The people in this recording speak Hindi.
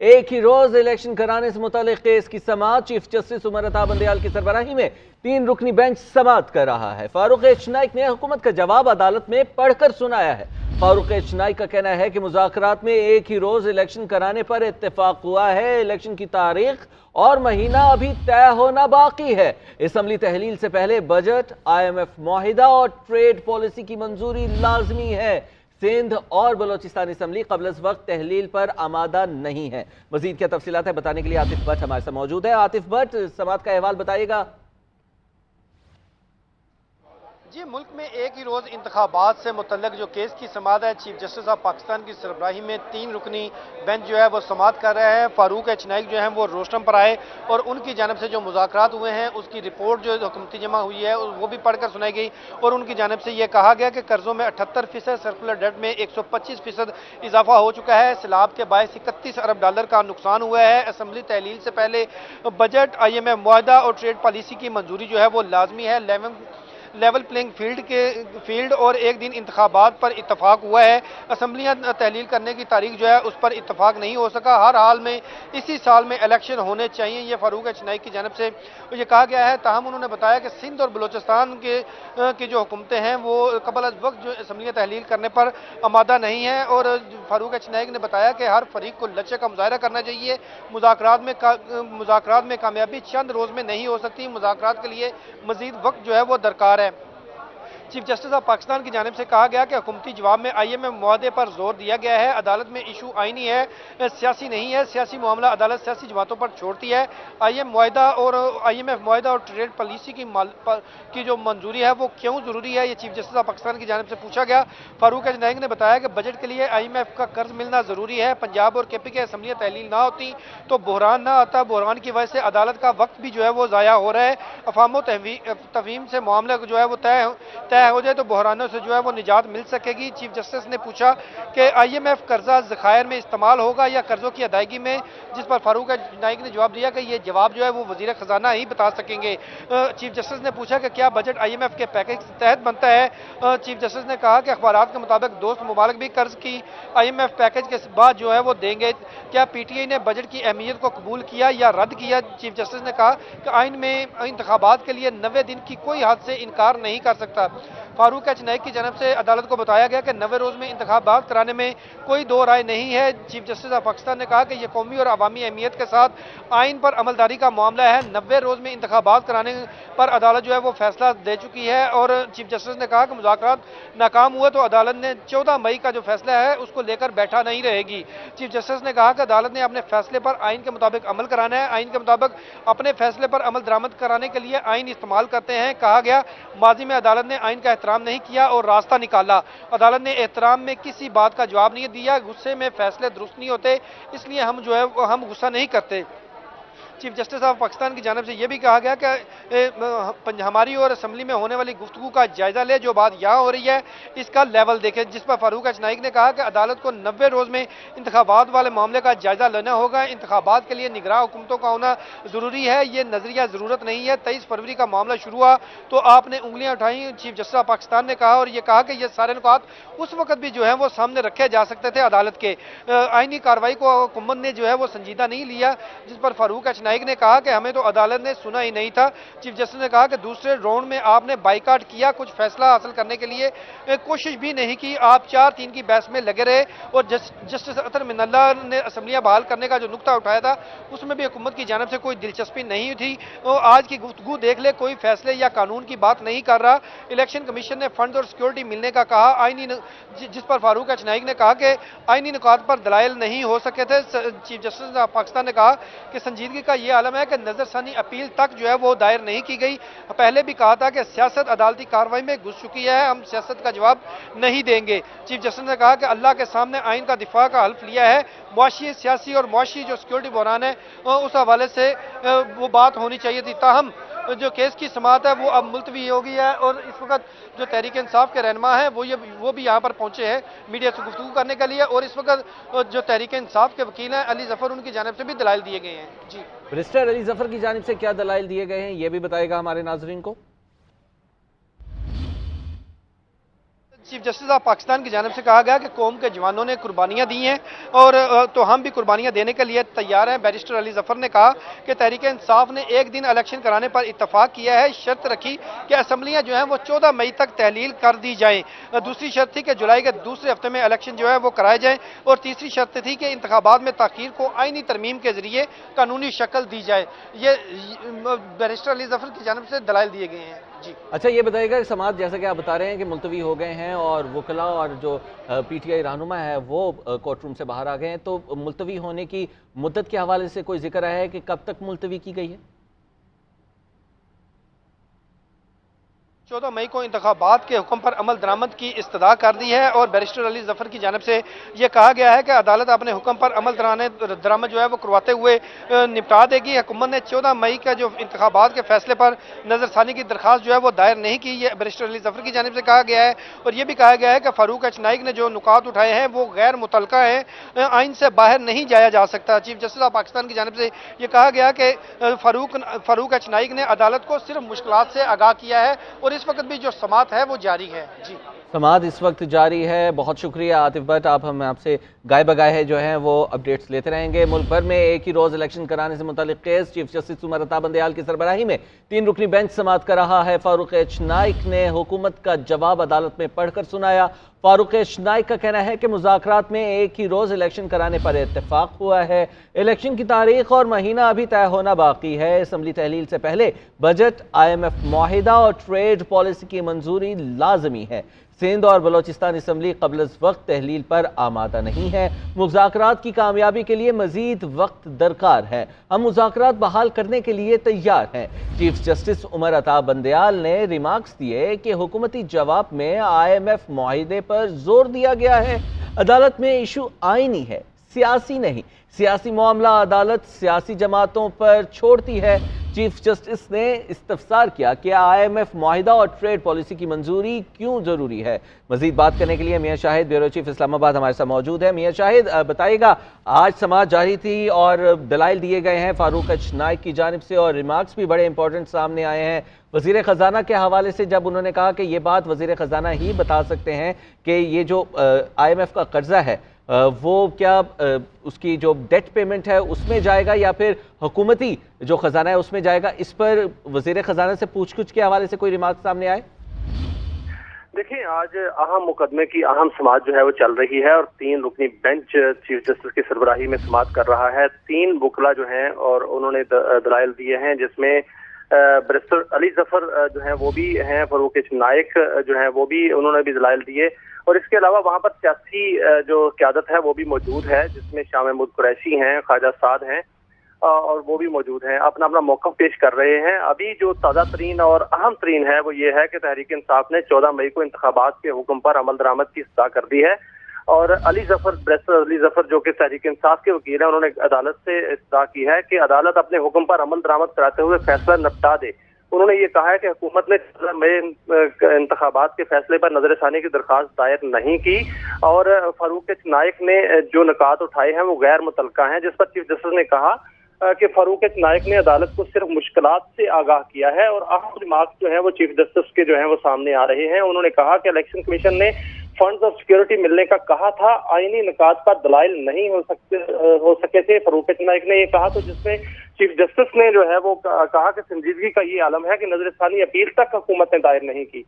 एक ही रोज इलेक्शन कराने से मुतालिक केस की समाअत चीफ जस्टिस उमर अता बंदयाल की सरबराही में 3 रुकनी बेंच समाअत कर रहा है। फारूक एच नाइक ने हुकूमत का जवाब अदालत में पढ़कर सुनाया है। फारूक एच नाइक का कहना है कि मुज़ाकरात में एक ही रोज इलेक्शन कराने पर इत्तेफाक हुआ है। इलेक्शन की तारीख और महीना अभी तय होना बाकी है। असम्बली तहलील से पहले बजट, IMF मुआहिदा और ट्रेड पॉलिसी की मंजूरी लाजमी है। सिंध और बलोचिस्तान असम्बली क़ब्ल अज़ वक्त तहलील पर आमादा नहीं है। मजीद क्या तफसीलात है बताने के लिए आतिफ भट्ट हमारे साथ मौजूद है। आतिफ भट्ट, समाअत का अहवाल बताइएगा। जी, मुल्क में एक ही रोज़ इंतखाबात से मुतल्लिक जो केस की समाअत है, चीफ जस्टिस ऑफ पाकिस्तान की सरबराही में 3 रुकनी बेंच जो है वो समाअत कर रहे हैं। फारूक एच नाइक जो है वो रोस्टम पर आए और उनकी जानब से जो मुज़ाकरात हुए हैं उसकी रिपोर्ट जो हुकूमती जमा हुई है वो भी पढ़कर सुनाई गई और उनकी जानब से ये कहा गया कि कर्जों में 78%, सर्कुलर डेट में 125% इजाफा हो चुका है। सैलाब के बायस $31 अरब का नुकसान हुआ है। असम्बली तहलील से पहले बजट, IMF मुआहिदा और ट्रेड पॉलिसी की मंजूरी जो है वो लाजमी है। लेवल प्लेइंग फील्ड और एक दिन इंतखाबात पर इत्तफाक हुआ है। असम्बलियाँ तहलील करने की तारीख जो है उस पर इत्तफाक नहीं हो सका। हर हाल में इसी साल में इलेक्शन होने चाहिए, ये फारूक एच नाइक की जानब से ये कहा गया है। ताहम उन्होंने बताया कि सिंध और बलोचिस्तान की जो हुकूमतें हैं वो क़ब्ल अज़ वक्त जो असम्बलियाँ तहलील करने पर आमादा नहीं है और फारूक एच नाइक ने बताया कि हर फरीक को लचक का मुजाहरा करना चाहिए। मुज़ाकरात में कामयाबी चंद रोज़ में नहीं हो सकती, मुज़ाकरात के लिए मज़ीद वक्त जो है वो दरकार है। चीफ जस्टिस ऑफ पाकिस्तान की जानिब से कहा गया कि हुकूमती जवाब में IMF मुआहदे पर जोर दिया गया है। अदालत में इशू आईनी है, सियासी नहीं है। सियासी मामला अदालत सियासी जमातों पर छोड़ती है। IMF मुआहदा और ट्रेड पॉलिसी की जो मंजूरी है वो क्यों ज़रूरी है, ये चीफ जस्टिस ऑफ पाकिस्तान की जानिब से पूछा गया। फारूक एच नाइक ने बताया कि बजट के लिए IMF का कर्ज मिलना ज़रूरी है। पंजाब और KP की असम्बलियाँ तहलील ना होती तो बहरान ना आता। बहरान की वजह से अदालत का वक्त भी जो है वो ज़ाया हो रहा है। अफवाम तफहीम से मामला जो है वो तय हो जाए तो बहरानों से जो है वो निजात मिल सकेगी। चीफ जस्टिस ने पूछा कि IMF कर्जा ज़खायर में इस्तेमाल होगा या कर्जों की अदायगी में, जिस पर फारूक नाइक ने जवाब दिया कि ये जवाब जो है वो वजीर खजाना ही बता सकेंगे। चीफ जस्टिस ने पूछा कि क्या बजट IMF के पैकेज के तहत बनता है। चीफ जस्टिस ने कहा कि अखबारात के मुताबिक दोस्त मुबारक भी कर्ज की IMF पैकेज के बाद जो है वो देंगे। क्या PTI ने बजट की अहमियत को कबूल किया या रद्द किया। चीफ जस्टिस ने कहा कि आइन में इंतखाबात के लिए 90 दिन की कोई हद से इनकार नहीं कर सकता। फारूक एच नाइक की जानब से अदालत को बताया गया कि 90 रोज़ में इंतखाबात कराने में कोई दो राय नहीं है। चीफ जस्टिस ऑफ पाकिस्तान ने कहा कि यह कौमी और अवामी अहमियत के साथ आइन पर अमलदारी का मामला है। 90 रोज़ में इंतखाबात कराने पर अदालत जो है वो फैसला दे चुकी है और चीफ जस्टिस ने कहा कि मुज़ाकरात नाकाम हुए तो अदालत ने 14 मई का जो फैसला है उसको लेकर बैठा नहीं रहेगी। चीफ जस्टिस ने कहा कि अदालत ने अपने फैसले पर आइन के मुताबिक अमल कराना है। आइन के मुताबिक अपने फैसले पर अमल दरामद कराने के लिए आइन इस्तेमाल करते हैं। कहा गया माजी में अदालत ने आइन का एहतराम नहीं किया और रास्ता निकाला। अदालत ने एहतराम में किसी बात का जवाब नहीं दिया। गुस्से में फैसले दुरुस्त नहीं होते, इसलिए हम गुस्सा नहीं करते। चीफ जस्टिस ऑफ पाकिस्तान की जानब से यह भी कहा गया कि हमारी और असम्बली में होने वाली गुफ्तगू का जायजा ले। जो बात यहाँ हो रही है इसका लेवल देखें, जिस पर फारूक एच नाइक ने कहा कि अदालत को 90 रोज़ में इंतखाबात वाले मामले का जायजा लेना होगा। इंतखाबात के लिए निगरान हुकूमतों का होना ज़रूरी है, ये नजरिया ज़रूरत नहीं है। 23 फरवरी का मामला शुरू हुआ तो आपने उंगलियां उठाई। चीफ जस्टिस ऑफ पाकिस्तान ने कहा और ये कहा कि ये सारे नुकात उस वक्त भी जो है वो सामने रखे जा सकते थे अदालत के। आइनी कार्रवाई को हुकूमत ने जो है वो संजीदा नहीं लिया, जिस पर फारूक एच नाइक ने कहा कि हमें तो अदालत ने सुना ही नहीं था। चीफ जस्टिस ने कहा कि दूसरे राउंड में आपने बाइकाट किया, कुछ फैसला हासिल करने के लिए कोशिश भी नहीं की। आप 4-3 की बहस में लगे रहे और जस्टिस अतर मिनल्ला ने असम्बलियां बहाल करने का जो नुक्ता उठाया था उसमें भी हुकूमत की जानब से कोई दिलचस्पी नहीं थी। आज की गुफ्तगू देख ले, कोई फैसले या कानून की बात नहीं कर रहा। इलेक्शन कमीशन ने फंड और सिक्योरिटी मिलने का कहा। जिस पर फारूक एच नाइक ने कहा कि आइनी नुकात पर दलाइल नहीं हो सके थे। चीफ जस्टिस पाकिस्तान ने कहा कि संजीदगी का यह आलम है कि नजरसानी अपील तक जो है वो दायर नहीं की गई। पहले भी कहा था कि सियासत अदालती कार्रवाई में घुस चुकी है, हम सियासत का जवाब नहीं देंगे। चीफ जस्टिस ने कहा कि अल्लाह के सामने आइन का दिफा का हल्फ लिया है। मुआशी, सियासी और मुआशी जो सिक्योरिटी बहरान है उस हवाले से वो बात होनी चाहिए थी। ताहम जो केस की समाअत है वो अब मुलतवी हो गई है और इस वक्त जो तहरीक इंसाफ के रहनुमा हैं वो भी यहाँ पर पहुंचे हैं मीडिया से गुफ्तगू करने के लिए और इस वक्त जो तहरीक इंसाफ के वकील हैं अली जफर, उनकी जानिब से भी दलाइल दिए गए हैं। जी बैरिस्टर अली जफर की जानिब से क्या दलाइल दिए गए हैं ये भी बताएगा हमारे नाजरीन को। चीफ जस्टिस ऑफ पाकिस्तान की जानिब से कहा गया कि कौम के जवानों ने कुर्बानियां दी हैं और तो हम भी कुर्बानियां देने के लिए तैयार हैं। बैरिस्टर अली जफर ने कहा कि तहरीक इंसाफ ने एक दिन इलेक्शन कराने पर इत्तफाक किया है, शर्त रखी कि असम्बलियां जो हैं वो 14 मई तक तहलील कर दी जाएं। दूसरी शर्त थी कि जुलाई के दूसरे हफ्ते में इलेक्शन जो है वो कराए जाएं और तीसरी शर्त थी कि इंतखाबात में ताखीर को आईनी तरमीम के जरिए कानूनी शक्ल दी जाए। ये बैरिस्टर अली जफर की जानिब से दलाइल दिए गए हैं। जी अच्छा, ये बताइएगा कि समाज जैसा कि आप बता रहे हैं कि मुलतवी हो गए हैं और वकला और जो पीटीआई रहनुमा है वो कोर्ट रूम से बाहर आ गए हैं, तो मुलतवी होने की मुद्दत के हवाले से कोई जिक्र आया है कि कब तक मुलतवी की गई है? 14 मई को इंतखाबात के हुक्म पर अमल दरामद की इस्तदा कर दी है और बैरिस्टर अली जफर की जानिब से यह कहा गया है कि अदालत अपने हुक्म पर अमल दरामद जो है वो करवाते हुए निपटा देगी। हुकूमत ने 14 मई का जो इंतखाबात के फैसले पर नजरसानी की दरखास्त जो है वो दायर नहीं की, ये बैरिस्टर अली जफर की जानिब से कहा गया है। और यह भी कहा गया है कि फारूक एच नाइक ने जो नुकात उठाए हैं वो गैर मुतलका है, आइन से बाहर नहीं जाया जा सकता। चीफ जस्टिस ऑफ पाकिस्तान की जानिब से यह कहा गया कि फारूक एच नाइक ने अदालत को सिर्फ मुश्किलात से आगाह किया है और इस वक्त भी जो समात है वो जारी है। जी समात इस वक्त जारी है। बहुत शुक्रिया आतिफ भट्ट, आप हम आपसे गाय बगाए जो हैं वो अपडेट्स लेते रहेंगे। मुल्क भर में एक ही रोज इलेक्शन कराने से मुतालिक case chief justice Umar Ata Bandial की सरबराही में 3 रुकनी बेंच समात कर रहा है। फारूक एच नाइक ने हुकूमत का जवाब अदालत में पढ़कर सुनाया। फारूक एच नाइक का कहना है कि मुज़ाकरात में एक ही रोज इलेक्शन कराने पर इत्तेफाक हुआ है। इलेक्शन की तारीख और महीना अभी तय होना बाकी है। असम्बली तहलील से पहले बजट, IMF मुआहिदा और ट्रेड पॉलिसी की मंजूरी लाजमी है। सिंध और बलोचिस्तान असम्बली कबल अज़ वक्त तहलील पर आमादा नहीं है। मुज़ाकरात की कामयाबी के लिए मजीद वक्त दरकार है। हम मुज़ाकरात बहाल करने के लिए तैयार हैं। चीफ जस्टिस उमर अता बंदयाल ने रिमार्क्स दिए कि हुकूमती जवाब में IMF मुआहिदे पर जोर दिया गया है। अदालत में इशू आईनी है, सियासी नहीं। सियासी मामला अदालत सियासी जमातों पर छोड़ती है। चीफ जस्टिस ने इस्तफसार किया कि IMF मुआहिदा और ट्रेड पॉलिसी की मंजूरी क्यों जरूरी है। मजीद बात करने के लिए मियां शाहिद, ब्यूरो चीफ इस्लामाबाद हमारे साथ मौजूद है। मियां शाहिद, बताइएगा, आज समाअत जारी थी और दलाइल दिए गए हैं फारूक एच नाइक की जानिब से और रिमार्क्स भी बड़े इंपॉर्टेंट सामने आए हैं। वजीर ख़जाना के हवाले से जब उन्होंने कहा कि ये बात वजीर ख़जाना ही बता सकते हैं कि ये जो IMF का कर्जा है वो क्या उसकी जो डेट पेमेंट है उसमें जाएगा या फिर हुकूमती जो खजाना है उसमें जाएगा, इस पर वजीर खजाना से पूछ-कुछ के हवाले से कोई रिमार्क सामने आए? देखिए, आज अहम मुकदमे की अहम समाअत जो है वो चल रही है और 3 रुकनी बेंच चीफ जस्टिस की सरबराही में समाअत कर रहा है। 3 वकला जो हैं और उन्होंने दलाइल दिए हैं, जिसमें बैरिस्टर अली जफर जो हैं वो भी हैं, फारूक एच नाइक जो हैं वो भी उन्होंने भी दलाइल दिए और इसके अलावा वहाँ पर सियासी जो क़यादत है वो भी मौजूद है, जिसमें शाह महमूद कुरैशी हैं, ख्वाजा साद हैं और वो भी मौजूद हैं, अपना अपना मौक़िफ़ पेश कर रहे हैं। अभी जो ताज़ा तरीन और अहम तरीन है वो ये है कि तहरीक इंसाफ ने 14 मई को इंतखाबात के हुक्म पर अमल दरामद की इस्तदा कर दी है और बैरिस्टर अली जफर जो कि तहरीक इंसाफ के वकील हैं, उन्होंने अदालत से इस्तदा की है कि अदालत अपने हुक्म पर अमल दरामद कराते हुए फैसला निपटा दे। उन्होंने ये कहा है कि हुकूमत ने इंतखाबात के फैसले पर नजरसानी की दरखास्त दायर नहीं की और फारूक एच नाइक ने जो निकात उठाए हैं वो गैर मुतलका हैं, जिस पर चीफ जस्टिस ने कहा कि फारूक एच नाइक ने अदालत को सिर्फ मुश्किलात से आगाह किया है और अहम रिमार्क्स जो है वो चीफ जस्टिस के जो है वो सामने आ रहे हैं। उन्होंने कहा कि इलेक्शन कमीशन ने फंड्स ऑफ सिक्योरिटी मिलने का कहा था, आईनी निकात पर दलाइल नहीं हो सके थे। फारूक एच नाइक ने ये कहा तो जिसमें चीफ जस्टिस ने जो है वो कहा कि संजीदगी का ये आलम है कि नजरसानी अपील तक हुकूमत ने दायर नहीं की।